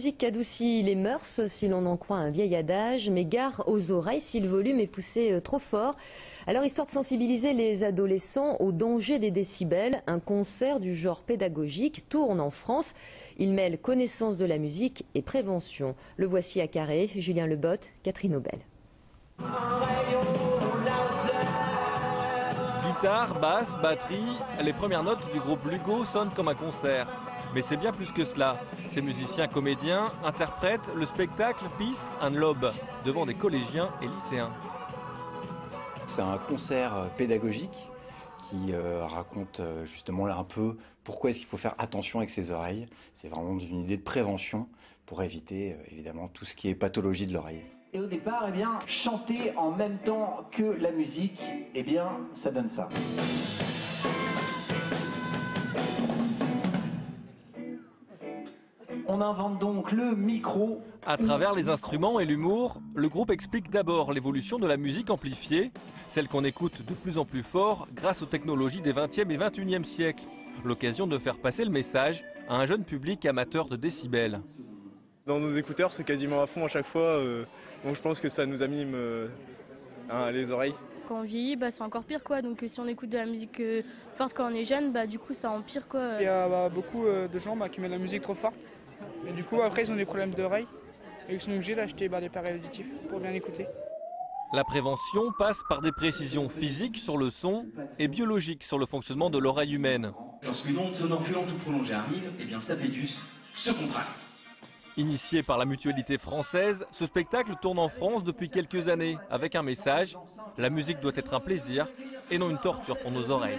La musique adoucit les mœurs si l'on en croit un vieil adage, mais gare aux oreilles si le volume est poussé trop fort. Alors, histoire de sensibiliser les adolescents au danger des décibels, un concert du genre pédagogique tourne en France. Il mêle connaissance de la musique et prévention. Le voici à Carré, Julien Lebotte, Catherine Aubel. Guitare, basse, batterie, les premières notes du groupe Lugo sonnent comme un concert. Mais c'est bien plus que cela. Ces musiciens comédiens interprètent le spectacle Peace and Love devant des collégiens et lycéens. C'est un concert pédagogique qui raconte justement là un peu pourquoi est-ce qu'il faut faire attention avec ses oreilles. C'est vraiment une idée de prévention pour éviter évidemment tout ce qui est pathologie de l'oreille. Et au départ, chanter en même temps que la musique, ça donne ça. On invente donc le micro. À travers les instruments et l'humour, le groupe explique d'abord l'évolution de la musique amplifiée, celle qu'on écoute de plus en plus fort grâce aux technologies des 20e et 21e siècles. L'occasion de faire passer le message à un jeune public amateur de décibels. Dans nos écouteurs, c'est quasiment à fond à chaque fois, donc je pense que ça nous anime les oreilles. Quand on vieillit, c'est encore pire quoi. Donc si on écoute de la musique forte quand on est jeune, du coup ça empire quoi. Il y a beaucoup de gens qui mettent la musique trop forte. Et du coup après ils ont des problèmes d'oreilles et ils sont obligés d'acheter des appareils auditifs pour bien écouter. La prévention passe par des précisions physiques sur le son et biologiques sur le fonctionnement de l'oreille humaine. Lorsqu'une onde sonore plus lente ou prolongée arrive, ce stapétus se contracte. Initié par la Mutualité française, ce spectacle tourne en France depuis quelques années avec un message: la musique doit être un plaisir et non une torture pour nos oreilles.